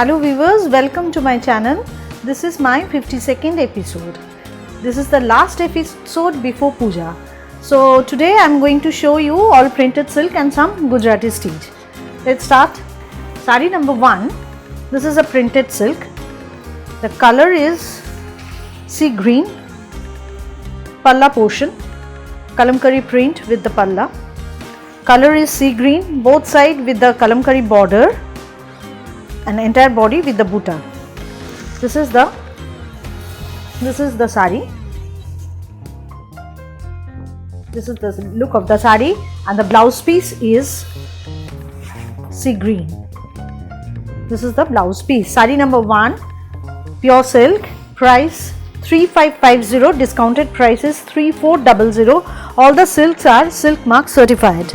Hello viewers, welcome to my channel. This is my 52nd episode. This is the last episode before Puja. So today I am going to show you all printed silk and some Gujarati stitch. Let's start. Sari number 1. This is a printed silk. The color is sea green. Palla portion, kalamkari print with the palla. Color is sea green, both side with the kalamkari border and entire body with the buta. This is the sari. This is the look of the sari, and the blouse piece is sea green. This is the blouse piece. Sari number 1, pure silk, price 3550, discounted price is 3400. All the silks are silk mark certified.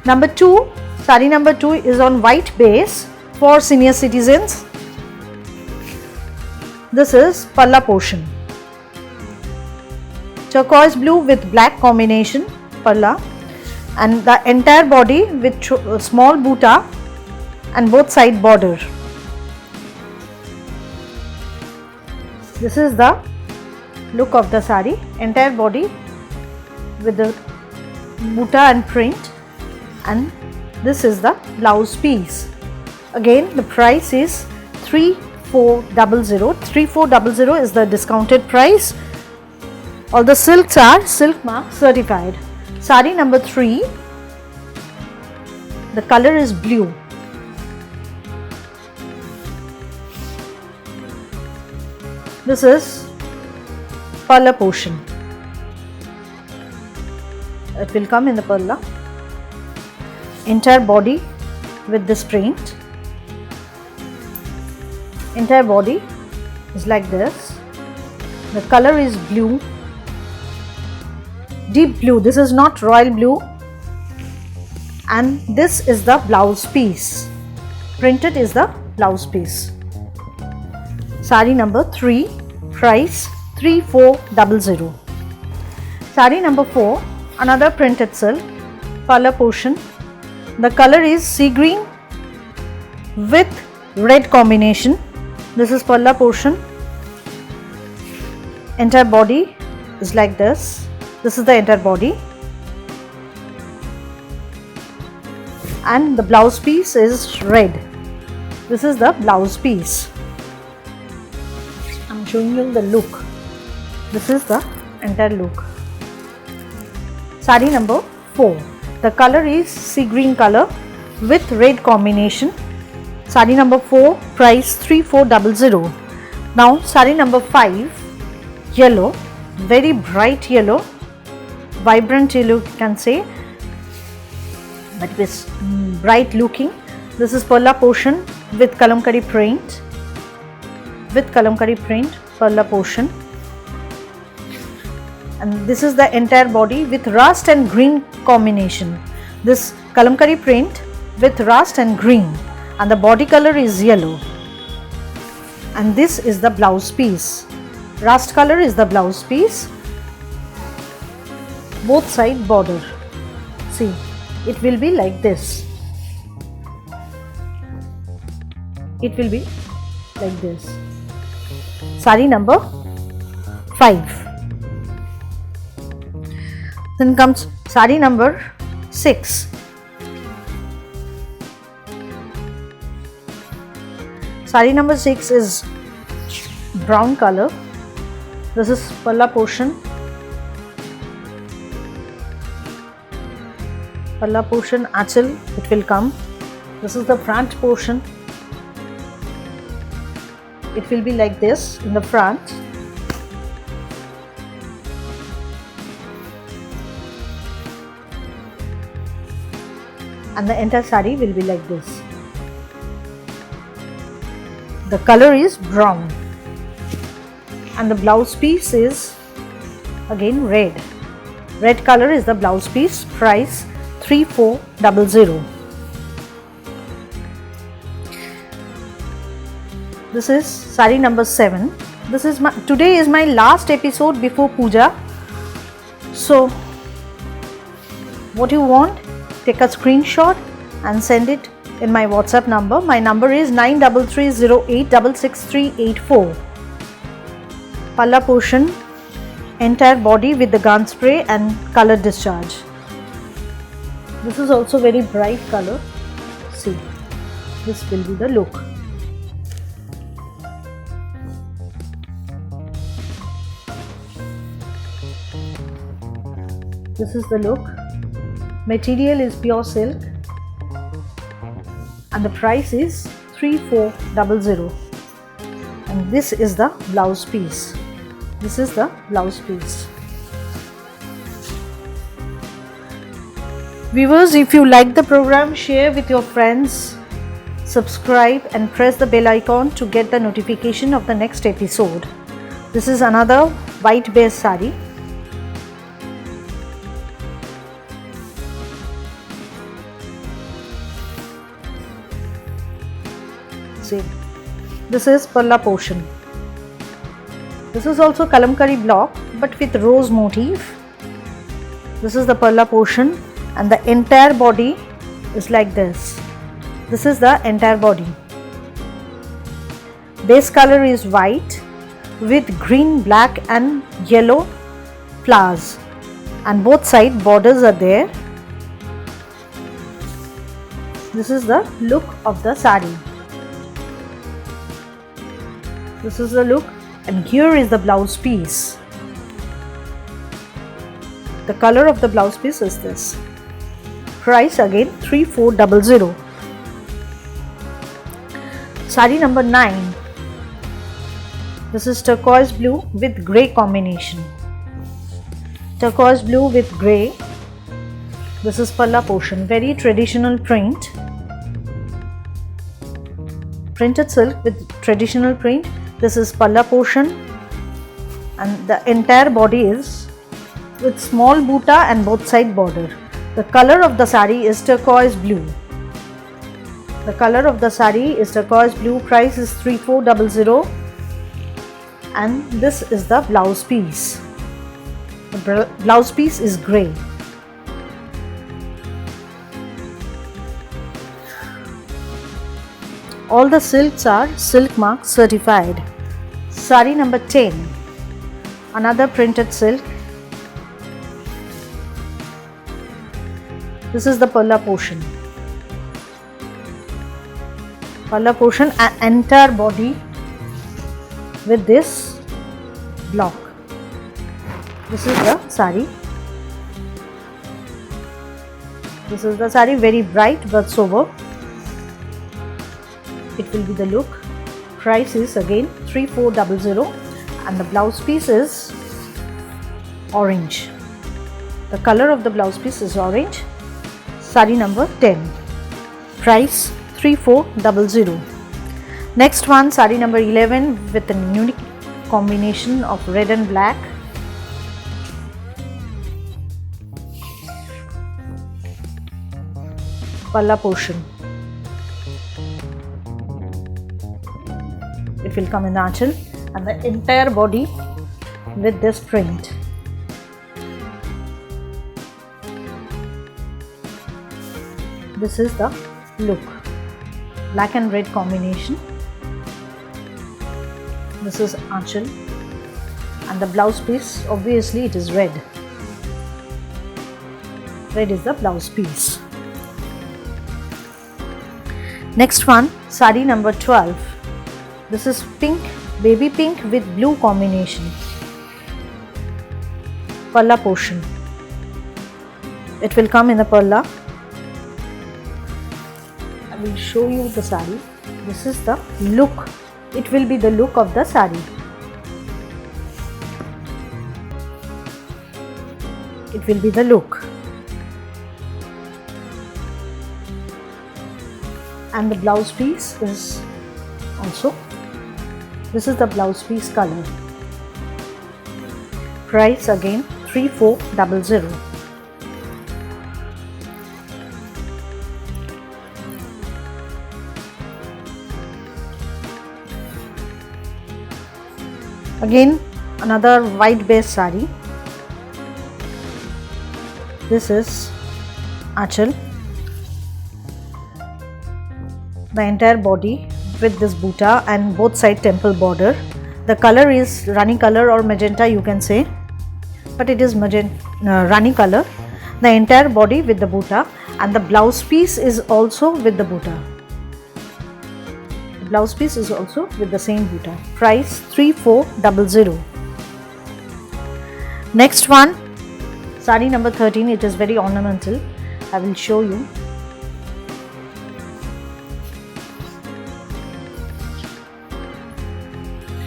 Number 2, sari number 2 is on white base for senior citizens. This is palla portion. Turquoise blue with black combination palla, and the entire body with small buta and both side border. This is the look of the sari, entire body with the buta and print, and this is the blouse piece. Again the price is 3400. 3400 is the discounted price. All the silks are silk mark certified. Sari number 3, the color is blue. This is palla portion. It will come in the palla. Entire body with this print. Entire body is like this. The color is blue, deep blue. This is not royal blue, and this is the blouse piece. Printed is the blouse piece. Sari number 3, price 3400. Sari number 4, another printed silk, palla portion. The color is sea green with red combination. This is palla portion. Entire body is like this. This is the entire body, and the blouse piece is red. This is the blouse piece. I am showing you the look. This is the entire look. Sari number 4. The color is sea green color with red combination. Sari number 4, price 3400. Now sari number 5, yellow, very bright yellow, vibrant yellow you can say, but it is bright looking. This is palla portion with kalamkari print. With kalamkari print, palla portion, and this is the entire body with rust and green combination. This kalamkari print with rust and green, and the body color is yellow, and this is the blouse piece. Rust color is the blouse piece, both side border. See, it will be like this. It will be like this. Sari number 5. Then comes sari number 6. Sari number 6 is brown color. This is palla portion. Palla portion, achal, it will come. This is the front portion. It will be like this in the front. And the entire sari will be like this. The color is brown, and the blouse piece is again red. Red color is the blouse piece. Price 3400. This is sari number 7. This is today is my last episode before Puja. So what you want, take a screenshot and send it in my WhatsApp number. My number is 9330866384. Palla portion, entire body with the gun spray and color discharge. This is also very bright color. See, this will be the look. This is the look. Material is pure silk and the price is 3400. And this is the blouse piece. This is the blouse piece. Viewers, if you like the program, share with your friends, subscribe and press the bell icon to get the notification of the next episode. This is another white base saree. See, this is Palla portion. This is also kalamkari block but with rose motif. This is the Palla portion and the entire body is like this. This is the entire body. Base color is white with green, black and yellow flowers, and both side borders are there. This is the look of the saree. This is the look, and here is the blouse piece. The color of the blouse piece is this. Price again 3400. Saree number 9. This is turquoise blue with grey combination. Turquoise blue with grey. This is Palla portion, very traditional print. Printed silk with traditional print. This is Palla portion and the entire body is with small buta and both side border. The color of the saree is turquoise blue. The color of the saree is turquoise blue. Price is 3400 and this is the blouse piece. The blouse piece is grey. All the silks are Silk Mark certified. Saree number 10. Another printed silk. This is the Palla portion. Palla portion and entire body with this block. This is the saree. This is the saree, very bright but sober. It will be the look. Price is again 3400 and the blouse piece is orange. The color of the blouse piece is orange. Saree number 10. Price 3400. Next one, saree number 11 with a unique combination of red and black. Palla portion. It will come in the aanchal and the entire body with this print. This is the look. Black and red combination. This is aanchal and the blouse piece, obviously it is red. Red is the blouse piece. Next one, saree number 12. This is pink, baby pink with blue combination. Palla portion. It will come in a palla. I will show you the saree. This is the look. It will be the look of the saree. It will be the look. And the blouse piece is also, this is the blouse piece color. Price again 3400. Again another white base saree. This is aanchal the entire body with this buta and both side temple border. The color is Rani color or magenta, you can say, but it is Rani color. The entire body with the buta, and the blouse piece is also with the buta. The blouse piece is also with the same buta. Price 3400. Next one, sari number 13. It is very ornamental. I will show you.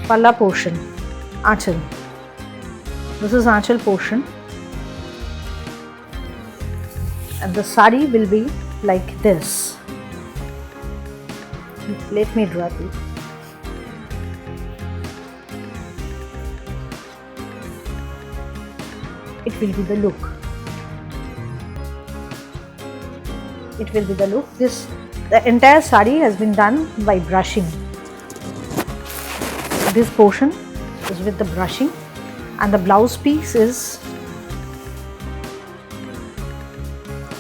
Palla portion, Aanchal. This is Aanchal portion, and the sari will be like this. Let me draw it. It will be the look. It will be the look. The entire sari has been done by brushing. This portion is with the brushing, and the blouse piece is,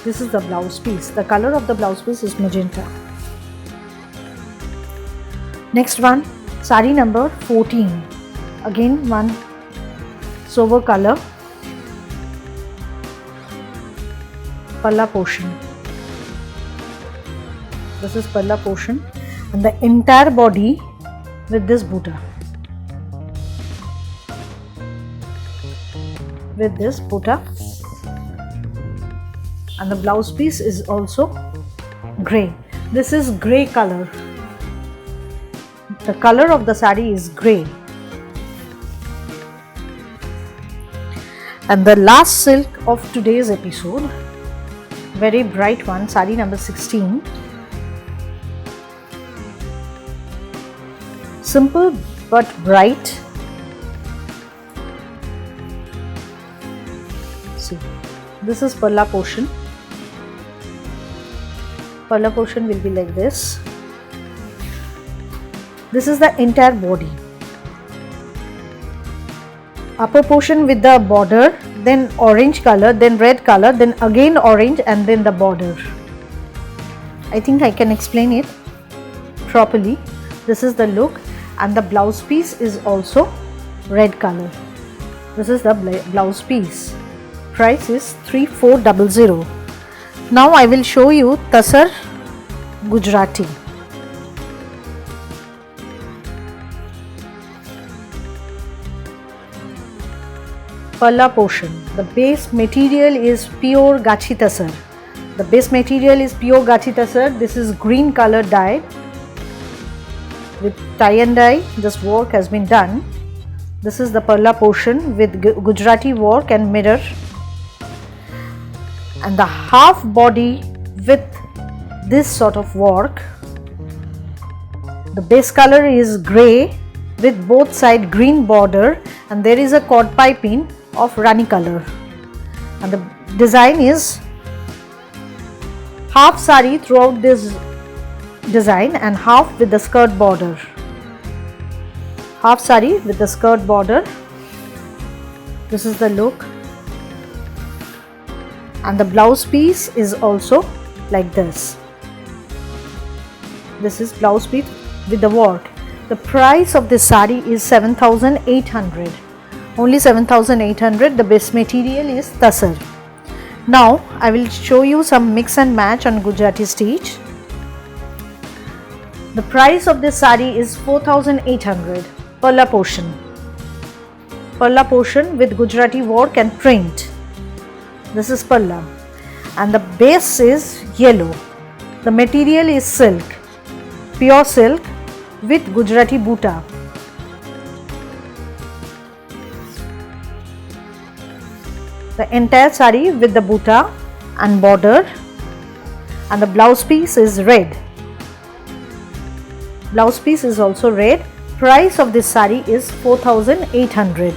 this is the blouse piece. The color of the blouse piece is magenta. Next one, sari number 14. Again one sober color, palla portion. This is palla portion, and the entire body with this buta. With this buta, and the blouse piece is also grey. This is grey color. The color of the sari is grey. And the last silk of today's episode, very bright one, sari number 16. Simple but bright. See, this is palla portion. Palla portion will be like this. This is the entire body. Upper portion with the border, then orange color, then red color, then again orange, and then the border. I think I can explain it properly. This is the look, and the blouse piece is also red color. This is the blouse piece. Price is 3400. Now I will show you Tasar Gujarati. Palla portion. The base material is pure Gachi Tasar. The base material is pure Gachi Tasar. This is green color dyed with tie and dye. This work has been done. This is the palla portion with Gujarati work and mirror, and the half body with this sort of work. The base color is grey with both side green border, and there is a cord piping of Rani color, and the design is half sari throughout this design and half with the skirt border. Half sari with the skirt border. This is the look, and the blouse piece is also like this. This is blouse piece with the work. The price of this sari is 7,800. Only 7,800. The base material is Tasar. Now I will show you some mix and match on Gujarati stitch. The price of this sari is 4,800. Palla portion. Palla portion with Gujarati work and print. This is palla, and the base is yellow. The material is silk, pure silk with Gujarati buta. The entire sari with the buta and border, and the blouse piece is red. Blouse piece is also red. Price of this sari is 4,800.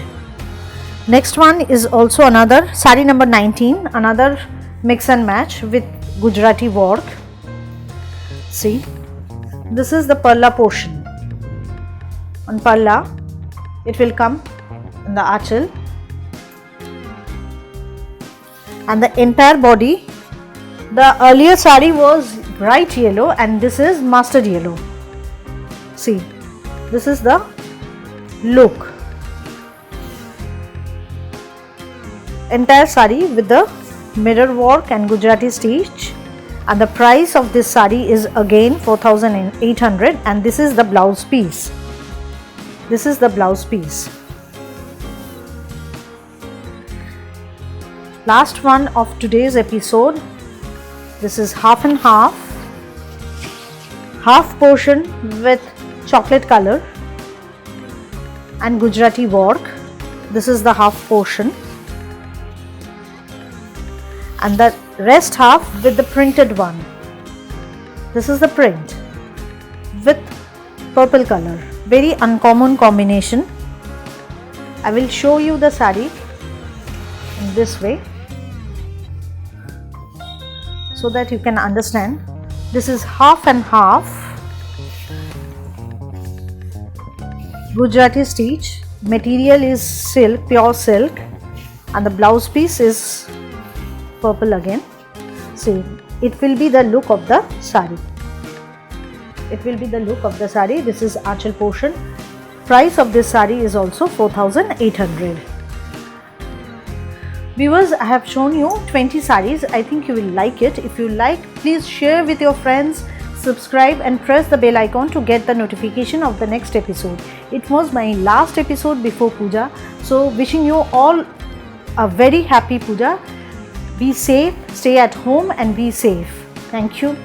Next one is also another sari number 19, another mix and match with Gujarati work. See, this is the palla portion. On palla, it will come in the aanchal, and the entire body. The earlier sari was bright yellow and this is mustard yellow. See, this is the look. Entire sari with the mirror work and Gujarati stitch, and the price of this sari is again 4,800, and this is the blouse piece. This is the blouse piece. Last one of today's episode. This is half and half portion with chocolate color and Gujarati work. This is the half portion, and the rest half with the printed one. This is the print with purple color. Very uncommon combination. I will show you the sari in this way so that you can understand. This is half and half Gujarati stitch. Material is silk, pure silk, and the blouse piece is purple again. See, it will be the look of the sari. It will be the look of the sari. This is achal portion. Price of this sari is also 4,800. Viewers, I have shown you 20 saris. I think you will like it. If you like, please share with your friends, subscribe and press the bell icon to get the notification of the next episode. It was my last episode before Puja. So wishing you all a very happy Puja. Be safe, stay at home and be safe. Thank you.